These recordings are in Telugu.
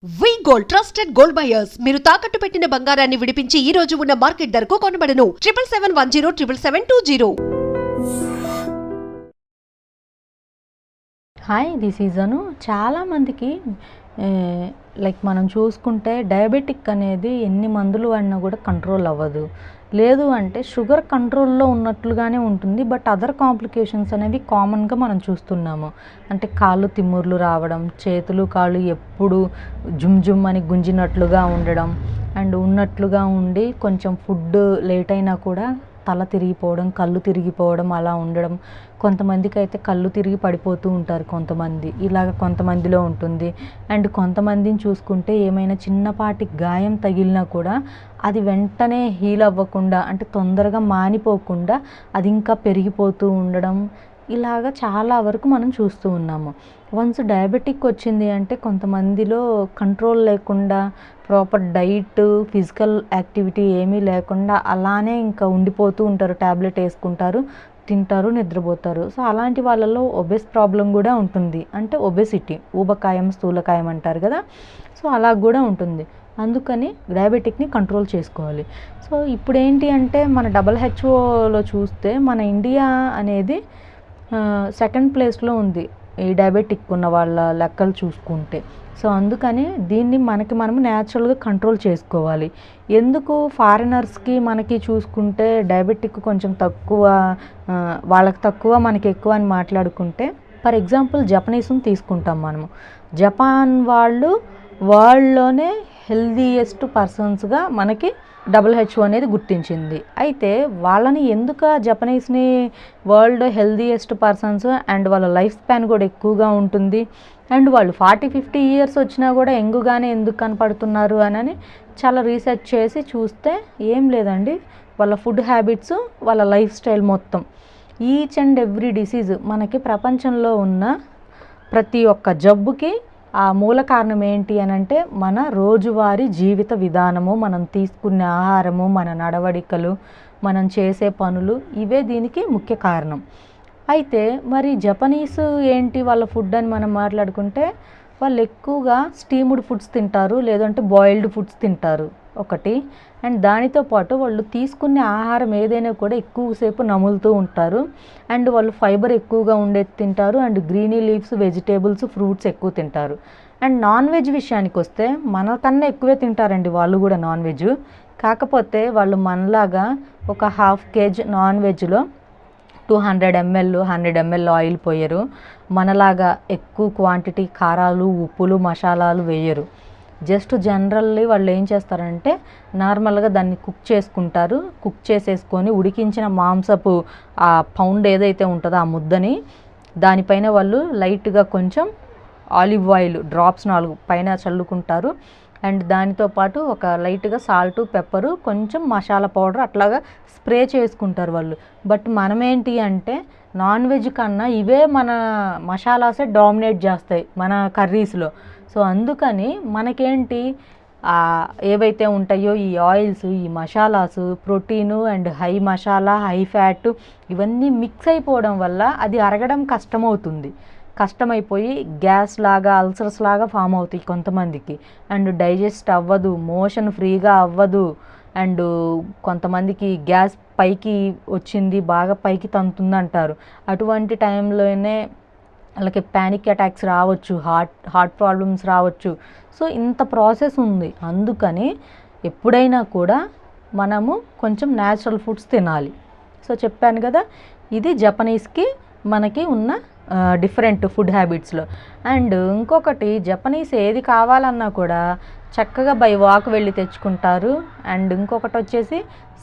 వి గోల్డ్ ట్రస్టెడ్ గోల్డ్ బయర్స్ మీరు తాకట్టు పెట్టిన బంగారాన్ని విడిపించి ఈ రోజు ఉన్న మార్కెట్ ధరకు కొనబడను 7771077720. హాయ్ దిస్ ఈజ్ అను. చాలామందికి లైక్ మనం చూసుకుంటే డయాబెటిక్ అనేది ఎన్ని మందులు వాడినా కూడా కంట్రోల్ అవ్వదు. లేదు అంటే షుగర్ కంట్రోల్లో ఉన్నట్లుగానే ఉంటుంది, బట్ అదర్ కాంప్లికేషన్స్ అనేవి కామన్గా మనం చూస్తున్నాము. అంటే కాళ్ళు తిమ్ముర్లు రావడం, చేతులు కాళ్ళు ఎప్పుడు జుమ్ జుమ్ అని గుంజినట్లుగా ఉండడం, అండ్ ఉన్నట్లుగా ఉండి కొంచెం ఫుడ్ లేట్ అయినా కూడా తల తిరిగిపోవడం, కళ్ళు తిరిగిపోవడం అలా ఉండడం. కొంతమందికి అయితే కళ్ళు తిరిగి పడిపోతూ ఉంటారు కొంతమంది, ఇలాగ కొంతమందిలో ఉంటుంది. అండ్ కొంతమందిని చూసుకుంటే ఏమైనా చిన్నపాటి గాయం తగిలినా కూడా అది వెంటనే హీల్ అవ్వకుండా, అంటే తొందరగా మానిపోకుండా అది ఇంకా పెరిగిపోతూ ఉండడం, ఇలాగ చాలా వరకు మనం చూస్తూ ఉన్నాము. వన్స్ డయాబెటిక్ వచ్చింది అంటే కొంతమందిలో కంట్రోల్ లేకుండా ప్రాపర్ డైట్, ఫిజికల్ యాక్టివిటీ ఏమీ లేకుండా అలానే ఇంకా ఉండిపోతూ ఉంటారు. ట్యాబ్లెట్ వేసుకుంటారు, తింటారు, నిద్రపోతారు. సో అలాంటి వాళ్ళలో ఒబెస్ ప్రాబ్లం కూడా ఉంటుంది. అంటే ఒబెసిటీ, ఊబకాయం, స్థూలకాయం అంటారు కదా. సో అలా కూడా ఉంటుంది. అందుకని డయాబెటిక్ని కంట్రోల్ చేసుకోవాలి. సో ఇప్పుడు ఏంటి అంటే మన WHO చూస్తే మన ఇండియా అనేది సెకండ్ ప్లేస్లో ఉంది ఈ డయాబెటిక్ ఉన్న వాళ్ళ లెక్కలు చూసుకుంటే. సో అందుకని దీన్ని మనం న్యాచురల్గా కంట్రోల్ చేసుకోవాలి. ఎందుకు ఫారినర్స్కి మనకి చూసుకుంటే డయాబెటిక్ కొంచెం తక్కువ, వాళ్ళకి తక్కువ మనకి ఎక్కువ అని మాట్లాడుకుంటే, ఫర్ ఎగ్జాంపుల్ జపనీస్ని తీసుకుంటాం మనము. జపాన్ వాళ్ళు వరల్డ్లోనే హెల్దీయెస్ట్ పర్సన్స్గా మనకి WHO అనేది గుర్తించింది. అయితే వాళ్ళని ఎందుకు జపనీస్ని వరల్డ్ హెల్దీయెస్ట్ పర్సన్స్, అండ్ వాళ్ళ లైఫ్ స్పాన్ కూడా ఎక్కువగా ఉంటుంది, అండ్ వాళ్ళు 40-50 ఇయర్స్ వచ్చినా కూడా యంగ్గానే ఎందుకు కనపడుతున్నారు అని చాలా రీసెర్చ్ చేసి చూస్తే ఏం లేదండి, వాళ్ళ ఫుడ్ హ్యాబిట్స్, వాళ్ళ లైఫ్ స్టైల్ మొత్తం. ఈచ్ అండ్ ఎవ్రీ డిసీజ్, మనకి ప్రపంచంలో ఉన్న ప్రతి ఒక్క జబ్బుకి ఆ మూల కారణం ఏంటి అని అంటే మన రోజువారీ జీవిత విధానము, మనం తీసుకునే ఆహారము, మన నడవడికలు, మనం చేసే పనులు, ఇవే దీనికి ముఖ్య కారణం. అయితే మరి జపనీస్ ఏంటి వాళ్ళ ఫుడ్ అని మనం మాట్లాడుకుంటే, వాళ్ళు ఎక్కువగా స్టీమ్డ్ ఫుడ్స్ తింటారు, లేదంటే బాయిల్డ్ ఫుడ్స్ తింటారు ఒకటి. అండ్ దానితో పాటు వాళ్ళు తీసుకునే ఆహారం ఏదైనా కూడా ఎక్కువసేపు నములుతూ ఉంటారు. అండ్ వాళ్ళు ఫైబర్ ఎక్కువగా ఉండేది తింటారు, and greeny leaves, vegetables, fruits ఎక్కువ తింటారు. అండ్ నాన్ వెజ్ విషయానికి వస్తే మనకన్నా ఎక్కువే తింటారండి వాళ్ళు కూడా నాన్ వెజ్. కాకపోతే వాళ్ళు మనలాగా ఒక 1/2 kg నాన్ వెజ్లో 200 ml 100 ml ఆయిల్ పోయరు. మనలాగా ఎక్కువ క్వాంటిటీ కారాలు, ఉప్పులు, మసాలాలు వేయరు. జస్ట్ జనరల్లీ వాళ్ళు ఏం చేస్తారంటే నార్మల్గా దాన్ని కుక్ చేసుకుంటారు. కుక్ చేసేసుకొని ఉడికించిన మాంసపు ఆ పౌండ్ ఏదైతే ఉంటుందో ఆ ముద్దని దానిపైన వాళ్ళు లైట్గా కొంచెం ఆలివ్ ఆయిల్ డ్రాప్స్ 4 పైన చల్లుకుంటారు. అండ్ దానితో పాటు ఒక లైట్గా సాల్టు, పెప్పరు, కొంచెం మసాలా పౌడర్ అట్లాగా స్ప్రే చేసుకుంటారు వాళ్ళు. బట్ మనమేంటి అంటే నాన్ వెజ్ కన్నా ఇవే మన మసాలాసే డామినేట్ చేస్తాయి మన కర్రీస్లో. సో అందుకని మనకేంటి ఏవైతే ఉంటాయో ఈ ఆయిల్స్, ఈ masalas, protein and high masala, high fat ఇవన్నీ మిక్స్ అయిపోవడం వల్ల అది అరగడం కష్టమైపోయి గ్యాస్ లాగా, అల్సర్స్ లాగా ఫామ్ అవుతాయి కొంతమందికి. అండ్ డైజెస్ట్ అవ్వదు, మోషన్ ఫ్రీగా అవ్వదు. అండ్ కొంతమందికి గ్యాస్ పైకి వచ్చింది, బాగా పైకి తంతుంది అంటారు. అటువంటి టైంలోనే వాళ్ళకి ప్యానిక్ అటాక్స్ రావచ్చు, హార్ట్ ప్రాబ్లమ్స్ రావచ్చు. సో ఇంత ప్రాసెస్ ఉంది. అందుకని ఎప్పుడైనా కూడా మనము కొంచెం న్యాచురల్ ఫుడ్స్ తినాలి. సో చెప్పాను కదా, ఇది జపనీస్కి మనకి ఉన్న డిఫరెంట్ ఫుడ్ హ్యాబిట్స్లో. అండ్ ఇంకొకటి, జపనీస్ ఏది కావాలన్నా కూడా చక్కగా బై వాక్ వెళ్ళి తెచ్చుకుంటారు. అండ్ ఇంకొకటి వచ్చేసి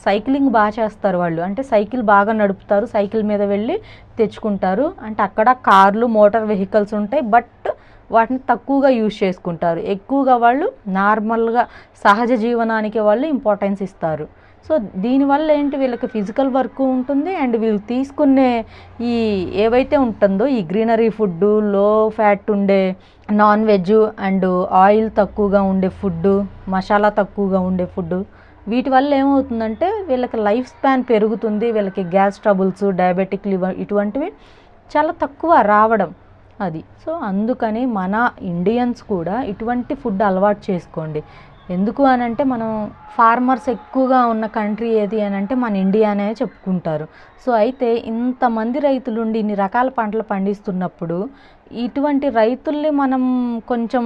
సైక్లింగ్ బాగా చేస్తారు వాళ్ళు. అంటే సైకిల్ బాగా నడుపుతారు, సైకిల్ మీద వెళ్ళి తెచ్చుకుంటారు. అంటే అక్కడ కార్లు, మోటార్ వెహికల్స్ ఉంటాయి, బట్ వాటిని తక్కువగా యూజ్ చేసుకుంటారు. ఎక్కువగా వాళ్ళు నార్మల్గా సహజ జీవనానికి వాళ్ళు ఇంపార్టెన్స్ ఇస్తారు. సో దీనివల్ల ఏంటి, వీళ్ళకి ఫిజికల్ వర్క్ ఉంటుంది. అండ్ వీళ్ళు తీసుకునే ఈ ఏవైతే ఉంటుందో ఈ గ్రీనరీ ఫుడ్, లో ఫ్యాట్ ఉండే నాన్ వెజ్, అండ్ ఆయిల్ తక్కువగా ఉండే ఫుడ్, మసాలా తక్కువగా ఉండే ఫుడ్, వీటి వల్ల ఏమవుతుందంటే వీళ్ళకి లైఫ్ స్పాన్ పెరుగుతుంది. వీళ్ళకి గ్యాస్ ట్రబుల్స్, డయాబెటిక్ లివర్ ఇటువంటివి చాలా తక్కువ రావడం. అది. సో అందుకని మన ఇండియన్స్ కూడా ఇటువంటి ఫుడ్ అలవాటు చేసుకోండి. ఎందుకు అనంటే మనం ఫార్మర్స్ ఎక్కువగా ఉన్న కంట్రీ ఏది అని అంటే మన ఇండియానే చెప్పుకుంటారు. సో అయితే ఇంతమంది రైతులుండి ఇన్ని రకాల పంటలు పండిస్తున్నప్పుడు ఇటువంటి రైతుల్ని మనం కొంచెం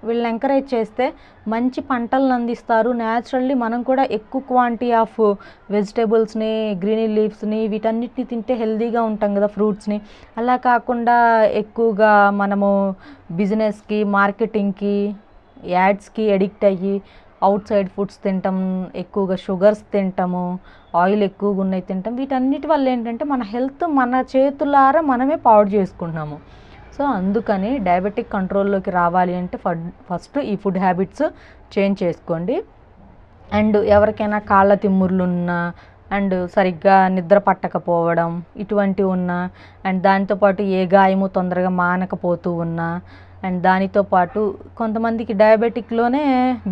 వీళ్ళని ఎంకరేజ్ చేస్తే మంచి పంటలను అందిస్తారు. న్యాచురల్లీ మనం కూడా ఎక్కువ క్వాంటిటీ ఆఫ్ వెజిటేబుల్స్ని, గ్రీనీ లీవ్స్ని వీటన్నిటిని తింటే హెల్తీగా ఉంటాం కదా, ఫ్రూట్స్ని. అలా కాకుండా ఎక్కువగా మనము బిజినెస్కి, మార్కెటింగ్కి, యాడ్స్కి అడిక్ట్ అయ్యి అవుట్ సైడ్ ఫుడ్స్ తింటాం, ఎక్కువగా షుగర్స్ తింటాము, ఆయిల్ ఎక్కువగా ఉన్నాయి తింటాం. వీటన్నిటి వల్ల ఏంటంటే మన హెల్త్ మన చేతులారా మనమే పాడు చేసుకుంటున్నాము. సో అందుకని డయాబెటిక్ కంట్రోల్లోకి రావాలి అంటే ఫస్ట్ ఈ ఫుడ్ హ్యాబిట్స్ చేంజ్ చేసుకోండి. అండ్ ఎవరికైనా కాళ్ళ తిమ్ముర్లు ఉన్నా, అండ్ సరిగ్గా నిద్ర పట్టకపోవడం ఇటువంటివి ఉన్నా, అండ్ దాంతోపాటు ఏ గాయము తొందరగా మానకపోతూ ఉన్నా, అండ్ దానితో పాటు కొంతమందికి డయాబెటిక్లోనే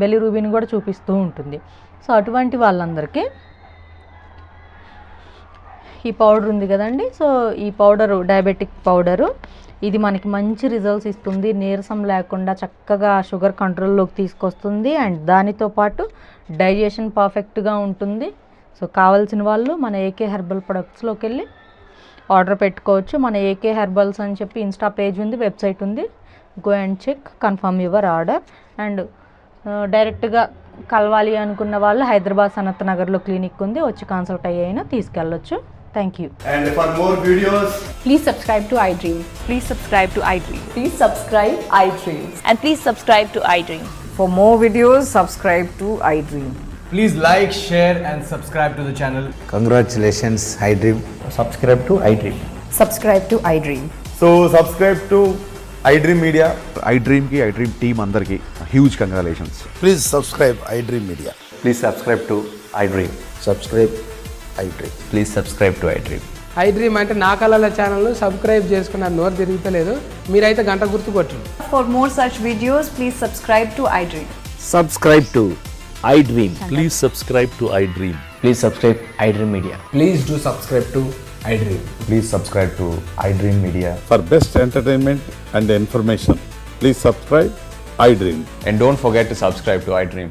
బెలిరూబిన్ కూడా చూపిస్తూ ఉంటుంది. సో అటువంటి వాళ్ళందరికీ ఈ పౌడర్ ఉంది కదండి. సో ఈ పౌడరు డయాబెటిక్ పౌడరు ఇది మనకి మంచి రిజల్ట్స్ ఇస్తుంది. నీరసం లేకుండా చక్కగా షుగర్ కంట్రోల్లోకి తీసుకొస్తుంది. అండ్ దానితో పాటు డైజెషన్ పర్ఫెక్ట్గా ఉంటుంది. సో కావాల్సిన వాళ్ళు మన ఏకే హెర్బల్ ప్రొడక్ట్స్లోకి వెళ్ళి ఆర్డర్ పెట్టుకోవచ్చు. మన ఏకే హెర్బల్స్ అని చెప్పి ఇన్స్టా పేజ్ ఉంది, వెబ్సైట్ ఉంది. Go and check, confirm your order. And డైరెక్ట్గా కలవాలి అనుకున్న వాళ్ళు హైదరాబాద్ సనత్ నగర్లో క్లినిక్ ఉంది, వచ్చి consult అయ్యినా తీసుకెళ్ళొచ్చు. Thank you. And for more videos, Please subscribe to iDream. Please subscribe to iDream. Please subscribe iDream. And please subscribe to iDream. For more videos, subscribe to iDream. please like, share and subscribe to the channel. Congratulations, iDream. Subscribe to iDream. Subscribe to iDream. So subscribe to iDream Media. iDream की iDream team अंदर की huge congratulations. Please subscribe iDream Media. Please subscribe to iDream. Subscribe iDream. Please subscribe to iDream. iDream అంటే నా కళల ఛానల్ను సబ్స్క్రైబ్ చేసుకున్న నోరు తిరుగుతలేదు, మీరైతే గంట గుర్తు కొట్టండి. For more such videos, please subscribe to iDream. Subscribe to iDream. Please subscribe to iDream. Please subscribe iDream Media. Please do subscribe to iDream. Please subscribe to iDream Media. For best entertainment and information, please subscribe iDream. And don't forget to subscribe to iDream.